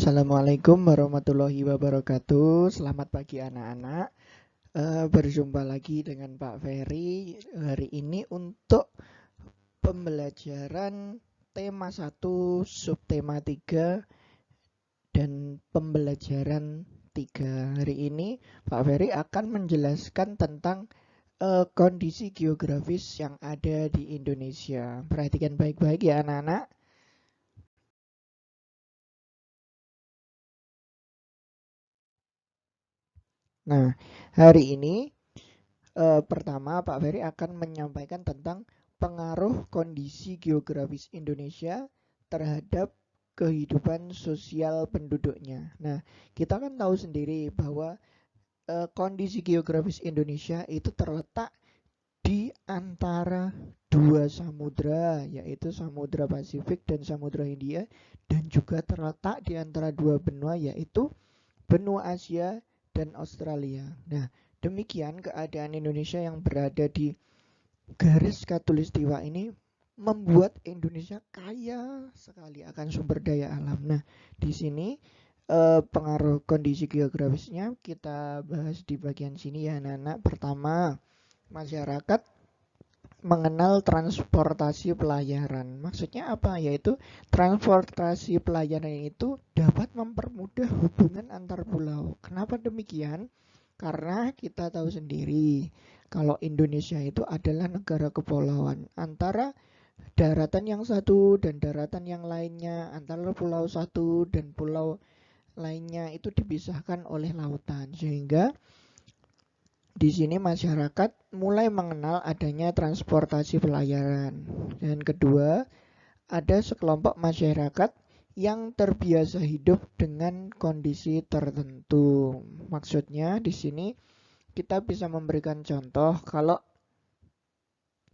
Assalamualaikum warahmatullahi wabarakatuh. Selamat pagi anak-anak. Berjumpa lagi dengan Pak Ferry hari ini untuk pembelajaran tema 1, subtema 3, dan pembelajaran 3. Hari ini Pak Ferry akan menjelaskan tentang kondisi geografis yang ada di Indonesia. Perhatikan baik-baik ya anak-anak. Nah, hari ini pertama, Pak Ferry akan menyampaikan tentang pengaruh kondisi geografis Indonesia terhadap kehidupan sosial penduduknya. Nah, kita kan tahu sendiri bahwa kondisi geografis Indonesia itu terletak di antara dua samudra, yaitu Samudra Pasifik dan Samudra Hindia, dan juga terletak di antara dua benua, yaitu benua Asia dan Australia. Nah, demikian keadaan Indonesia yang berada di garis khatulistiwa ini membuat Indonesia kaya sekali akan sumber daya alam. Nah, di sini pengaruh kondisi geografisnya kita bahas di bagian sini ya anak-anak. Pertama, masyarakat mengenal transportasi pelayaran. Maksudnya apa? Yaitu transportasi pelayaran itu dapat mempermudah hubungan antar pulau. Kenapa demikian? Karena kita tahu sendiri kalau Indonesia itu adalah negara kepulauan. Antara daratan yang satu dan daratan yang lainnya, antara pulau satu dan pulau lainnya itu dipisahkan oleh lautan. Sehingga di sini masyarakat mulai mengenal adanya transportasi pelayaran. Dan kedua, ada sekelompok masyarakat yang terbiasa hidup dengan kondisi tertentu. Maksudnya di sini kita bisa memberikan contoh kalau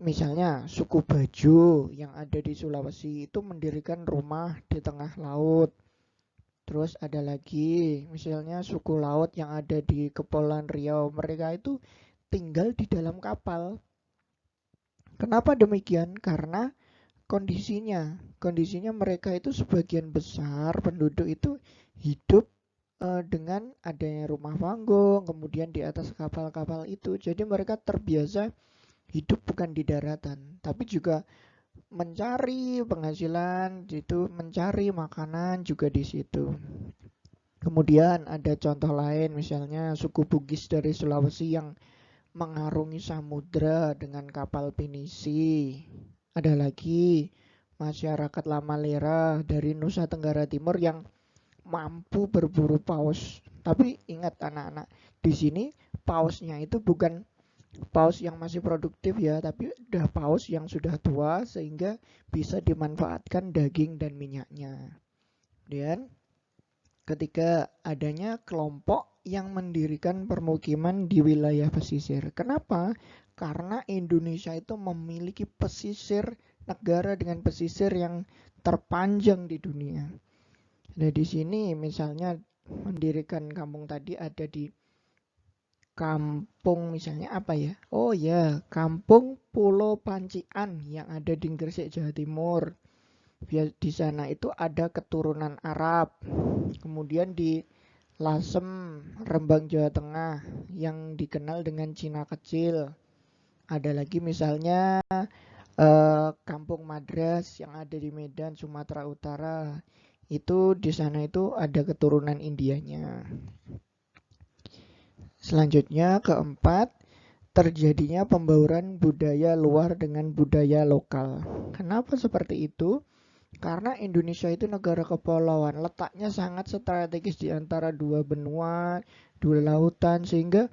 misalnya suku Bajo yang ada di Sulawesi itu mendirikan rumah di tengah laut. Terus ada lagi misalnya suku laut yang ada di Kepulauan Riau, mereka itu tinggal di dalam kapal. Kenapa demikian? Karena kondisinya mereka itu sebagian besar penduduk itu hidup dengan adanya rumah panggung, kemudian di atas kapal-kapal itu. Jadi mereka terbiasa hidup bukan di daratan, tapi juga mencari penghasilan, itu mencari makanan juga di situ. Kemudian ada contoh lain, misalnya suku Bugis dari Sulawesi yang mengarungi samudra dengan kapal pinisi. Ada lagi masyarakat Lamalera dari Nusa Tenggara Timur yang mampu berburu paus. Tapi ingat anak-anak, di sini pausnya itu bukan paus yang masih produktif ya, tapi udah paus yang sudah tua sehingga bisa dimanfaatkan daging dan minyaknya. Dan ketika adanya kelompok yang mendirikan permukiman di wilayah pesisir. Kenapa? Karena Indonesia itu memiliki pesisir, negara dengan pesisir yang terpanjang di dunia. Nah, di sini misalnya mendirikan kampung tadi ada di kampung misalnya apa ya? Oh ya, Kampung Pulau Pancian yang ada di Gresik, Jawa Timur. Di sana itu ada keturunan Arab. Kemudian di Lasem, Rembang, Jawa Tengah yang dikenal dengan Cina kecil. Ada lagi misalnya Kampung Madras yang ada di Medan, Sumatera Utara. Itu di sana itu ada keturunan Indianya. Selanjutnya keempat, terjadinya pembauran budaya luar dengan budaya lokal. Kenapa seperti itu? Karena Indonesia itu negara kepulauan, letaknya sangat strategis di antara dua benua, dua lautan, sehingga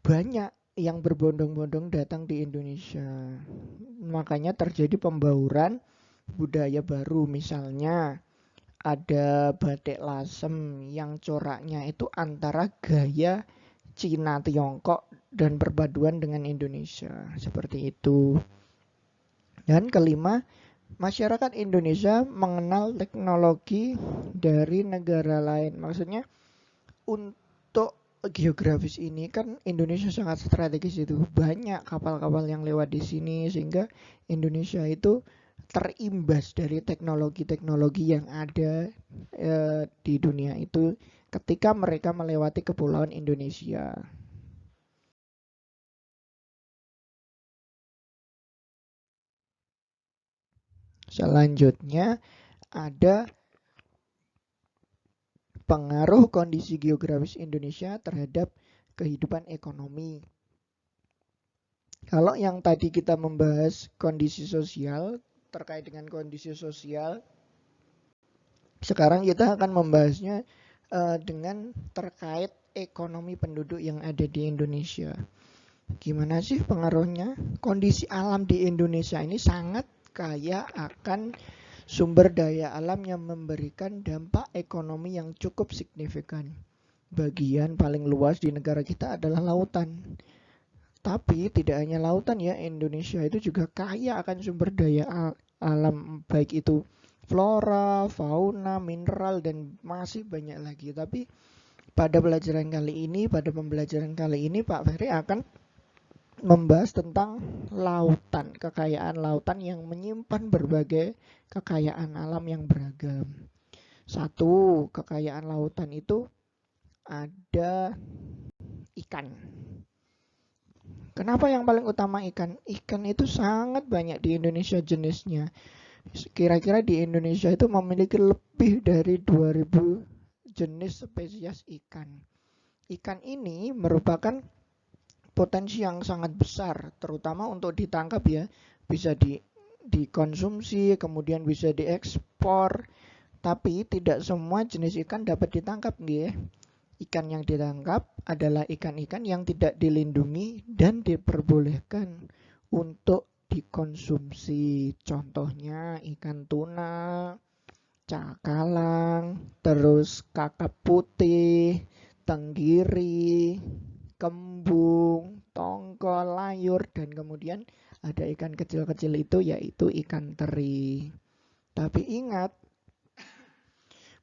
banyak yang berbondong-bondong datang di Indonesia. Makanya terjadi pembauran budaya baru, misalnya ada batik lasem yang coraknya itu antara gaya Cina Tiongkok dan perpaduan dengan Indonesia. Seperti itu. Dan kelima, masyarakat Indonesia mengenal teknologi dari negara lain. Maksudnya untuk geografis ini kan Indonesia sangat strategis itu. Banyak kapal-kapal yang lewat di sini sehingga Indonesia itu terimbas dari teknologi-teknologi yang ada di dunia itu ketika mereka melewati kepulauan Indonesia. Selanjutnya ada pengaruh kondisi geografis Indonesia terhadap kehidupan ekonomi. Kalau yang tadi kita membahas kondisi sosial, terkait dengan kondisi sosial, sekarang kita akan membahasnya dengan terkait ekonomi penduduk yang ada di Indonesia. Gimana sih pengaruhnya? Kondisi alam di Indonesia ini sangat kaya akan sumber daya alam yang memberikan dampak ekonomi yang cukup signifikan. Bagian paling luas di negara kita adalah lautan. Tapi tidak hanya lautan ya, Indonesia itu juga kaya akan sumber daya alam, baik itu flora, fauna, mineral, dan masih banyak lagi. Tapi pada pembelajaran kali ini Pak Ferry akan membahas tentang lautan, kekayaan lautan yang menyimpan berbagai kekayaan alam yang beragam. Satu, kekayaan lautan itu ada ikan. Kenapa yang paling utama ikan? Ikan itu sangat banyak di Indonesia jenisnya. Kira-kira di Indonesia itu memiliki lebih dari 2000 jenis spesies ikan. Ikan ini merupakan potensi yang sangat besar, terutama untuk ditangkap ya. Bisa dikonsumsi, kemudian bisa diekspor. Tapi tidak semua jenis ikan dapat ditangkap nih. Ikan yang ditangkap adalah ikan-ikan yang tidak dilindungi dan diperbolehkan untuk dikonsumsi. Contohnya ikan tuna, cakalang, terus kakap putih, tenggiri, kembung, tongkol, layur, dan kemudian ada ikan kecil-kecil itu yaitu ikan teri. Tapi ingat,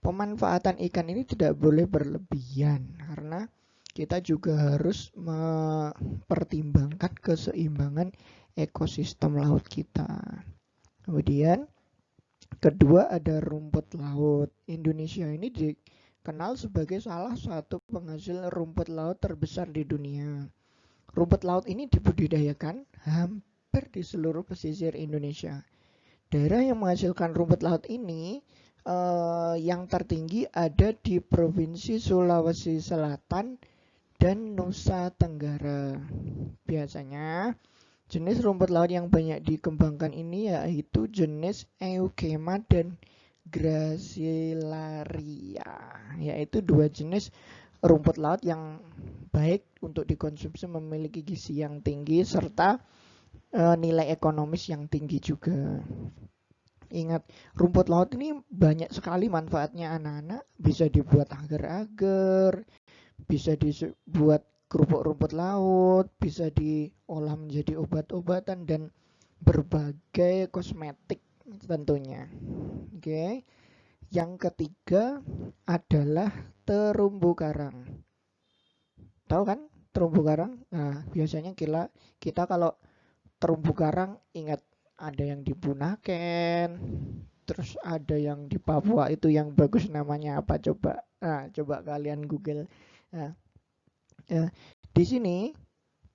pemanfaatan ikan ini tidak boleh berlebihan karena kita juga harus mempertimbangkan keseimbangan ekosistem laut kita. Kemudian kedua ada rumput laut. Indonesia ini dikenal sebagai salah satu penghasil rumput laut terbesar di dunia. Rumput laut ini dibudidayakan hampir di seluruh pesisir Indonesia. Daerah yang menghasilkan rumput laut ini yang tertinggi ada di Provinsi Sulawesi Selatan dan Nusa Tenggara. Biasanya jenis rumput laut yang banyak dikembangkan ini yaitu jenis Eukema dan Gracilaria, yaitu dua jenis rumput laut yang baik untuk dikonsumsi, memiliki gizi yang tinggi serta nilai ekonomis yang tinggi juga. Ingat, rumput laut ini banyak sekali manfaatnya anak-anak. Bisa dibuat agar-agar, bisa dibuat kerupuk rumput laut, bisa diolah menjadi obat-obatan dan berbagai kosmetik tentunya. Oke. Yang ketiga adalah terumbu karang. Tahu kan terumbu karang? Nah, biasanya kita kalau terumbu karang ingat ada yang di Bunaken, terus ada yang di Papua itu yang bagus namanya apa coba? Nah, coba kalian Google. Nah, ya, di sini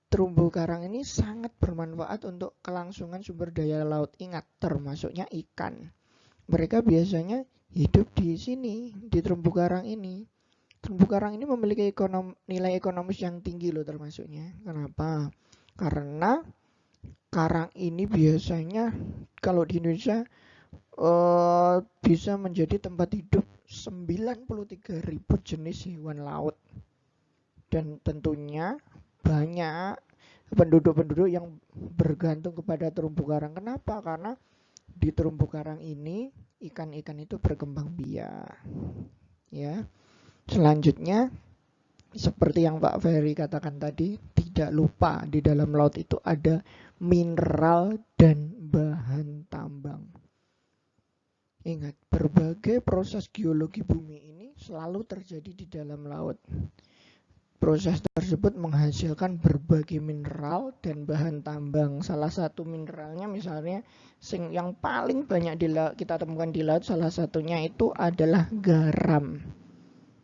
terumbu karang ini sangat bermanfaat untuk kelangsungan sumber daya laut. Ingat, termasuknya ikan. Mereka biasanya hidup di sini, di terumbu karang ini. Terumbu karang ini memiliki nilai ekonomis yang tinggi loh termasuknya. Kenapa? Karena karang ini biasanya kalau di Indonesia bisa menjadi tempat hidup 93.000 jenis hewan laut. Dan tentunya banyak penduduk-penduduk yang bergantung kepada terumbu karang. Kenapa? Karena di terumbu karang ini ikan-ikan itu berkembang biak. Ya. Selanjutnya seperti yang Pak Ferry katakan tadi, tidak lupa di dalam laut itu ada mineral dan bahan tambang. Ingat, berbagai proses geologi bumi ini selalu terjadi di dalam laut. Proses tersebut menghasilkan berbagai mineral dan bahan tambang. Salah satu mineralnya misalnya yang paling banyak kita temukan di laut, salah satunya itu adalah garam.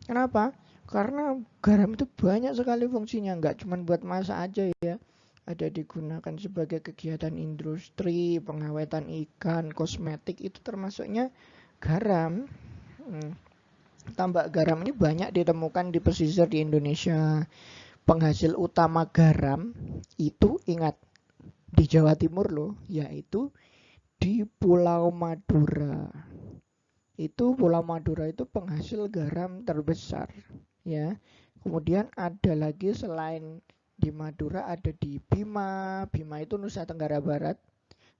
Kenapa? Karena garam itu banyak sekali fungsinya, nggak cuma buat masak aja ya. Ada digunakan sebagai kegiatan industri, pengawetan ikan, kosmetik, itu termasuknya garam. Tambak garam ini banyak ditemukan di pesisir di Indonesia. Penghasil utama garam itu ingat di Jawa Timur loh, yaitu di Pulau Madura. Pulau Madura itu penghasil garam terbesar, ya. Kemudian ada lagi selain di Madura, ada di Bima. Bima itu Nusa Tenggara Barat.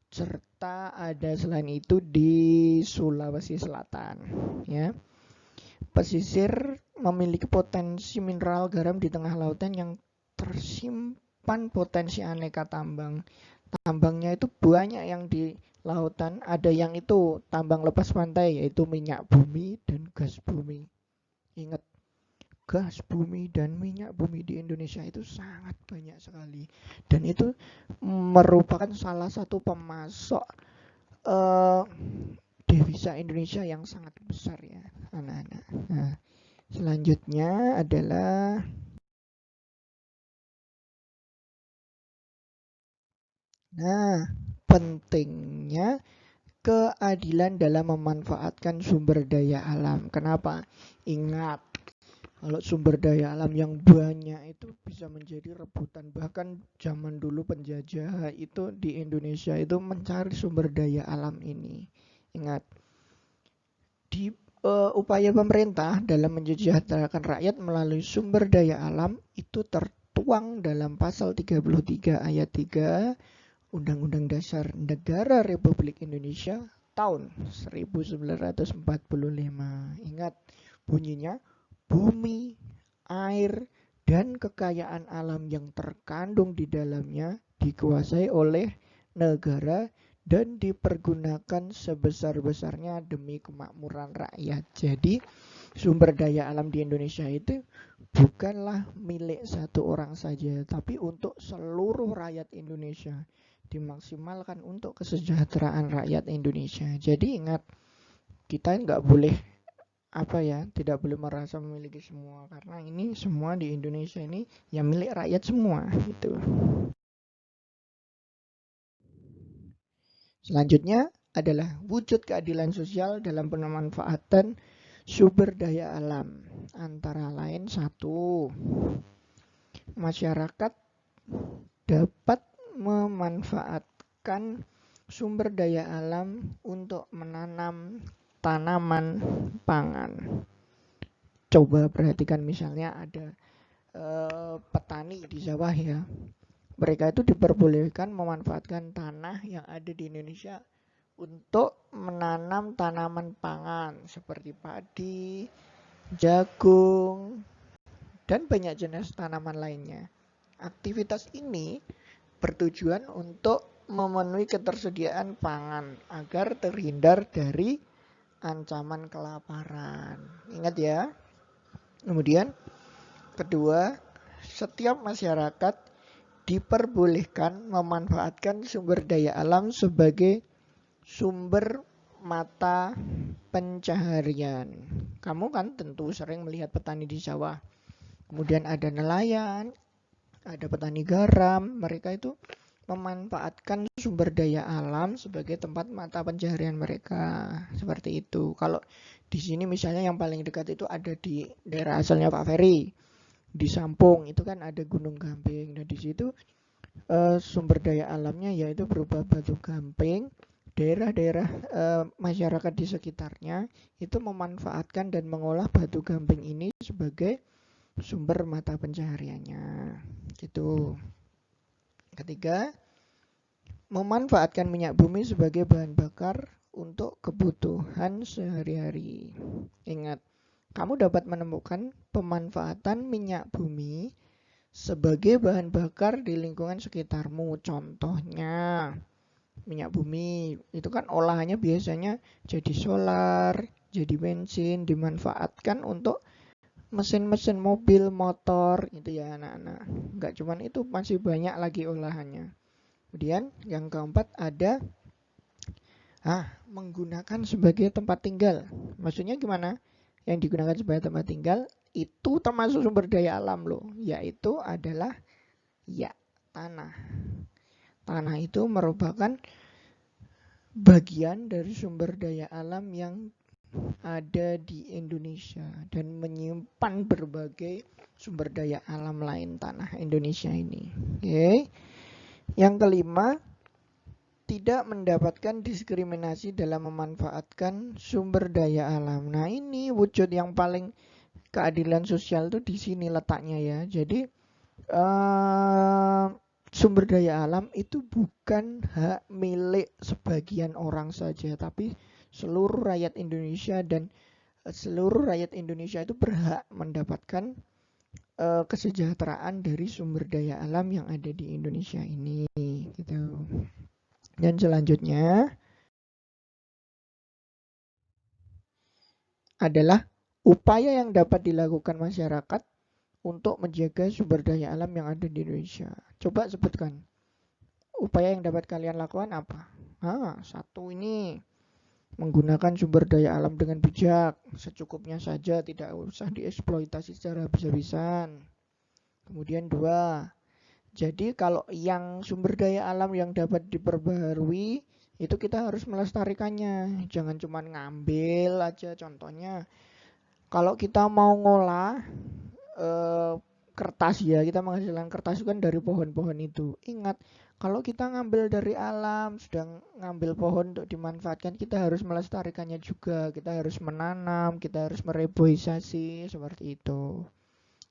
Serta ada selain itu di Sulawesi Selatan, ya. Pesisir memiliki potensi mineral garam di tengah lautan yang tersimpan potensi aneka tambang. Tambangnya itu banyak yang di lautan, ada yang itu tambang lepas pantai, yaitu minyak bumi dan gas bumi. Ingat, gas bumi dan minyak bumi di Indonesia itu sangat banyak sekali. Dan itu merupakan salah satu pemasok devisa Indonesia yang sangat besar ya, anak-anak. Nah, selanjutnya adalah pentingnya keadilan dalam memanfaatkan sumber daya alam. Kenapa? Ingat, kalau sumber daya alam yang banyak itu bisa menjadi rebutan. Bahkan zaman dulu penjajah itu di Indonesia itu mencari sumber daya alam ini. Ingat, di upaya pemerintah dalam mensejahterakan rakyat melalui sumber daya alam itu tertuang dalam pasal 33 ayat 3 Undang-Undang Dasar Negara Republik Indonesia tahun 1945. Ingat bunyinya, bumi, air, dan kekayaan alam yang terkandung di dalamnya dikuasai oleh negara dan dipergunakan sebesar-besarnya demi kemakmuran rakyat. Jadi sumber daya alam di Indonesia itu bukanlah milik satu orang saja, tapi untuk seluruh rakyat Indonesia, dimaksimalkan untuk kesejahteraan rakyat Indonesia. Jadi ingat, kita nggak boleh tidak boleh merasa memiliki semua, karena ini semua di Indonesia ini yang milik rakyat semua gitu. Selanjutnya adalah wujud keadilan sosial dalam pemanfaatan sumber daya alam. Antara lain, satu, masyarakat dapat memanfaatkan sumber daya alam untuk menanam tanaman pangan. Coba perhatikan misalnya ada petani di sawah ya. Mereka itu diperbolehkan memanfaatkan tanah yang ada di Indonesia untuk menanam tanaman pangan seperti padi, jagung, dan banyak jenis tanaman lainnya. Aktivitas ini bertujuan untuk memenuhi ketersediaan pangan agar terhindar dari ancaman kelaparan. Ingat ya. Kemudian kedua, setiap masyarakat diperbolehkan memanfaatkan sumber daya alam sebagai sumber mata pencaharian. Kamu kan tentu sering melihat petani di sawah. Kemudian ada nelayan, ada petani garam, mereka itu memanfaatkan sumber daya alam sebagai tempat mata pencaharian mereka. Seperti itu. Kalau di sini misalnya yang paling dekat itu ada di daerah asalnya Pak Ferry, di Sampung itu kan ada Gunung Gamping. Nah di situ sumber daya alamnya yaitu berupa batu gamping. Daerah-daerah masyarakat di sekitarnya itu memanfaatkan dan mengolah batu gamping ini sebagai sumber mata pencahariannya. Gitu. Ketiga, memanfaatkan minyak bumi sebagai bahan bakar untuk kebutuhan sehari-hari. Ingat, kamu dapat menemukan pemanfaatan minyak bumi sebagai bahan bakar di lingkungan sekitarmu. Contohnya, minyak bumi itu kan olahannya biasanya jadi solar, jadi bensin, dimanfaatkan untuk mesin-mesin mobil, motor, gitu ya anak-anak. Nggak cuman itu, masih banyak lagi olahannya. Kemudian yang keempat ada menggunakan sebagai tempat tinggal. Maksudnya gimana? Yang digunakan sebagai tempat tinggal itu termasuk sumber daya alam loh, yaitu adalah ya tanah. Tanah itu merupakan bagian dari sumber daya alam yang ada di Indonesia dan menyimpan berbagai sumber daya alam lain tanah Indonesia ini. Oke. Yang kelima, tidak mendapatkan diskriminasi dalam memanfaatkan sumber daya alam. Nah, ini wujud yang paling keadilan sosial tuh di sini letaknya ya. Jadi sumber daya alam itu bukan hak milik sebagian orang saja, tapi seluruh rakyat Indonesia, dan seluruh rakyat Indonesia itu berhak mendapatkan kesejahteraan dari sumber daya alam yang ada di Indonesia ini, gitu. Dan selanjutnya adalah upaya yang dapat dilakukan masyarakat untuk menjaga sumber daya alam yang ada di Indonesia. Coba sebutkan upaya yang dapat kalian lakukan apa? Satu ini menggunakan sumber daya alam dengan bijak, secukupnya saja, tidak usah dieksploitasi secara habis-habisan. Kemudian dua, jadi kalau yang sumber daya alam yang dapat diperbaharui itu kita harus melestarikannya, jangan cuma ngambil aja. Contohnya kalau kita mau ngolah kertas ya, kita menghasilkan kertas itu kan dari pohon-pohon itu. Ingat, kalau kita ngambil dari alam, sudah ngambil pohon untuk dimanfaatkan, kita harus melestarikannya juga. Kita harus menanam, kita harus mereboisasi, seperti itu.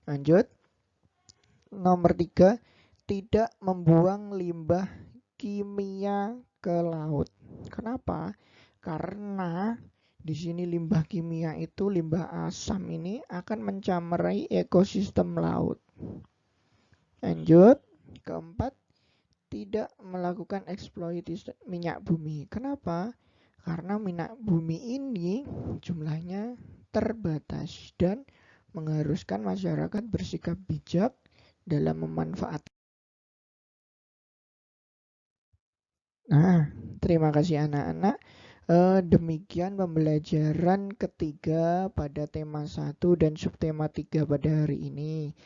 Lanjut. Nomor 3, tidak membuang limbah kimia ke laut. Kenapa? Karena di sini limbah kimia itu, limbah asam ini akan mencamarai ekosistem laut. Lanjut. Keempat, tidak melakukan eksploitasi minyak bumi. Kenapa? Karena minyak bumi ini jumlahnya terbatas dan mengharuskan masyarakat bersikap bijak dalam memanfaatkan. Nah, terima kasih anak-anak. Demikian pembelajaran ketiga pada tema 1 dan subtema 3 pada hari ini.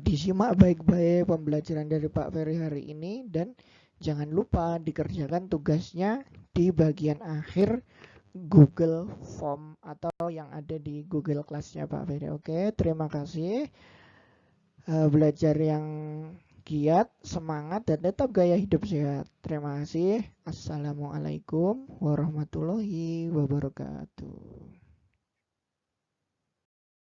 Disimak baik-baik pembelajaran dari Pak Ferry hari ini, dan jangan lupa dikerjakan tugasnya di bagian akhir Google Form atau yang ada di Google Class-nya Pak Ferry. Oke, terima kasih. Belajar yang giat, semangat, dan tetap gaya hidup sehat. Terima kasih. Assalamualaikum warahmatullahi wabarakatuh.